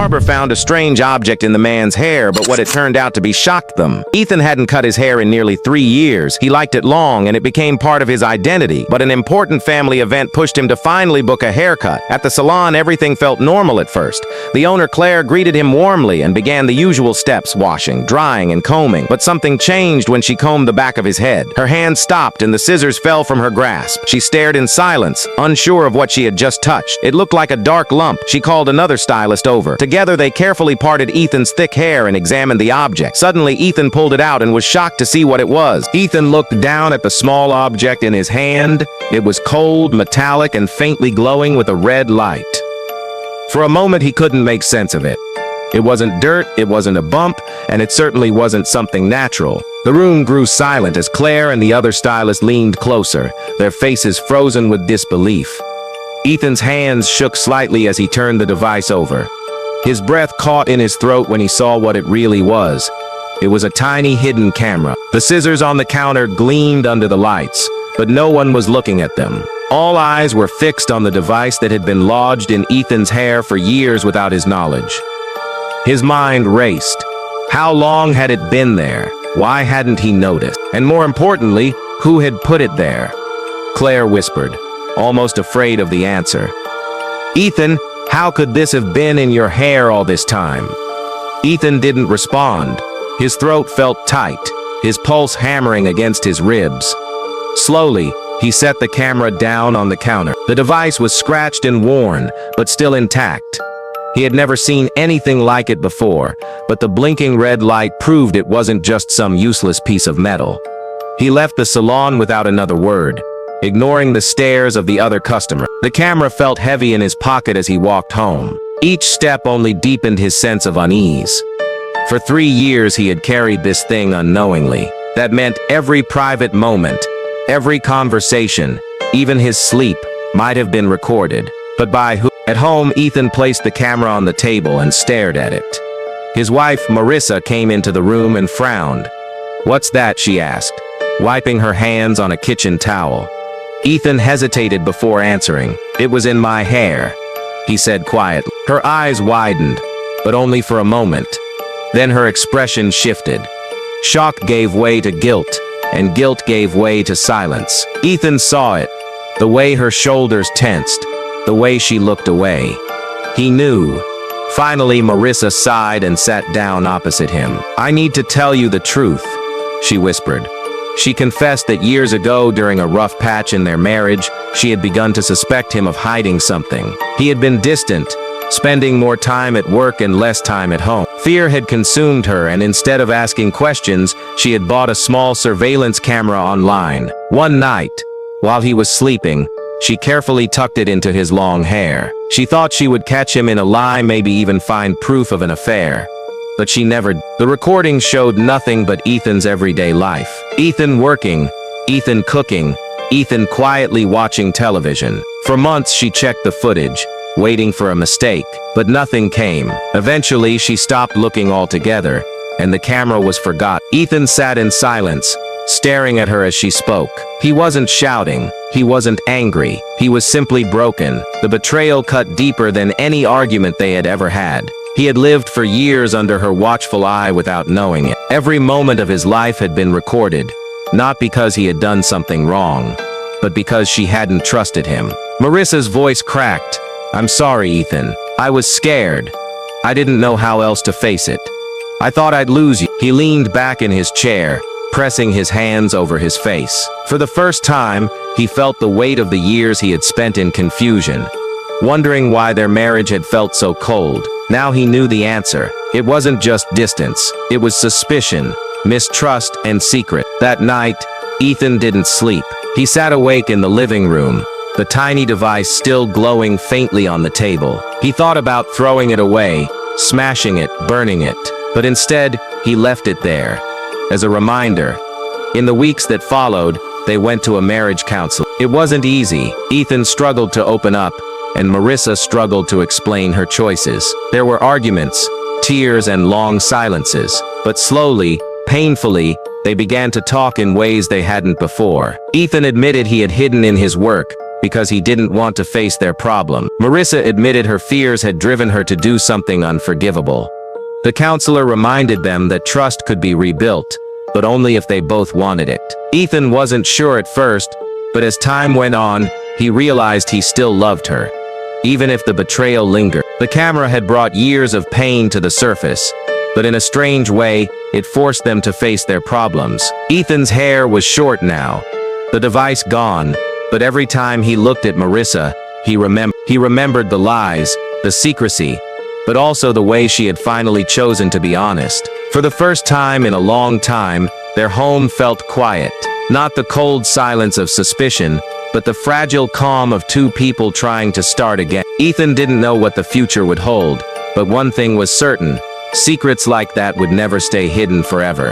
barber found a strange object in the man's hair, but what it turned out to be shocked them. Ethan hadn't cut his hair in nearly 3 years. He liked it long, and it became part of his identity. But an important family event pushed him to finally book a haircut. At the salon, everything felt normal at first. The owner, Claire, greeted him warmly and began the usual steps: washing, drying, and combing. But something changed when she combed the back of his head. Her hand stopped, and the scissors fell from her grasp. She stared in silence, unsure of what she had just touched. It looked like a dark lump. She called another stylist over. Together, they carefully parted Ethan's thick hair and examined the object. Suddenly, Ethan pulled it out and was shocked to see what it was. Ethan looked down at the small object in his hand. It was cold, metallic, and faintly glowing with a red light. For a moment, he couldn't make sense of it. It wasn't dirt, it wasn't a bump, and it certainly wasn't something natural. The room grew silent as Claire and the other stylist leaned closer, their faces frozen with disbelief. Ethan's hands shook slightly as he turned the device over. His breath caught in his throat when he saw what it really was. It was a tiny hidden camera. The scissors on the counter gleamed under the lights, but no one was looking at them. All eyes were fixed on the device that had been lodged in Ethan's hair for years without his knowledge. His mind raced. How long had it been there? Why hadn't he noticed? And more importantly, who had put it there? Claire whispered, almost afraid of the answer. "Ethan, how could this have been in your hair all this time?" Ethan didn't respond. His throat felt tight, his pulse hammering against his ribs. Slowly, he set the camera down on the counter. The device was scratched and worn, but still intact. He had never seen anything like it before, but the blinking red light proved it wasn't just some useless piece of metal. He left the salon without another word, ignoring the stares of the other customer. The camera felt heavy in his pocket as he walked home. Each step only deepened his sense of unease. For 3 years he had carried this thing unknowingly. That meant every private moment, every conversation, even his sleep, might have been recorded. But by who? At home, Ethan placed the camera on the table and stared at it. His wife, Marissa, came into the room and frowned. "What's that?" she asked, wiping her hands on a kitchen towel. Ethan hesitated before answering. "It was in my hair," he said quietly. Her eyes widened, but only for a moment. Then her expression shifted. Shock gave way to guilt, and guilt gave way to silence. Ethan saw it, the way her shoulders tensed, the way she looked away. He knew. Finally, Marissa sighed and sat down opposite him. "I need to tell you the truth," she whispered. She confessed that years ago, during a rough patch in their marriage, she had begun to suspect him of hiding something. He had been distant, spending more time at work and less time at home. Fear had consumed her, and instead of asking questions, she had bought a small surveillance camera online. One night, while he was sleeping, she carefully tucked it into his long hair. She thought she would catch him in a lie, maybe even find proof of an affair. But she never did. The recording showed nothing but Ethan's everyday life. Ethan working, Ethan cooking, Ethan quietly watching television. For months she checked the footage, waiting for a mistake, but nothing came. Eventually she stopped looking altogether, and the camera was forgotten. Ethan sat in silence, staring at her as she spoke. He wasn't shouting, he wasn't angry, he was simply broken. The betrayal cut deeper than any argument they had ever had. He had lived for years under her watchful eye without knowing it. Every moment of his life had been recorded, not because he had done something wrong, but because she hadn't trusted him. Marissa's voice cracked. "I'm sorry, Ethan. I was scared. I didn't know how else to face it. I thought I'd lose you." He leaned back in his chair, pressing his hands over his face. For the first time, he felt the weight of the years he had spent in confusion, wondering why their marriage had felt so cold. Now he knew the answer. It wasn't just distance. It was suspicion, mistrust, and secret. That night, Ethan didn't sleep. He sat awake in the living room, the tiny device still glowing faintly on the table. He thought about throwing it away, smashing it, burning it. But instead, he left it there, as a reminder. In the weeks that followed, they went to a marriage counselor. It wasn't easy. Ethan struggled to open up, and Marissa struggled to explain her choices. There were arguments, tears, and long silences. But slowly, painfully, they began to talk in ways they hadn't before. Ethan admitted he had hidden in his work, because he didn't want to face their problem. Marissa admitted her fears had driven her to do something unforgivable. The counselor reminded them that trust could be rebuilt, but only if they both wanted it. Ethan wasn't sure at first, but as time went on, he realized he still loved her, even if the betrayal lingered. The camera had brought years of pain to the surface, but in a strange way, it forced them to face their problems. Ethan's hair was short now, the device gone, but every time he looked at Marissa, he remembered the lies, the secrecy, but also the way she had finally chosen to be honest. For the first time in a long time, their home felt quiet. Not the cold silence of suspicion, but the fragile calm of two people trying to start again. Ethan didn't know what the future would hold, but one thing was certain: secrets like that would never stay hidden forever.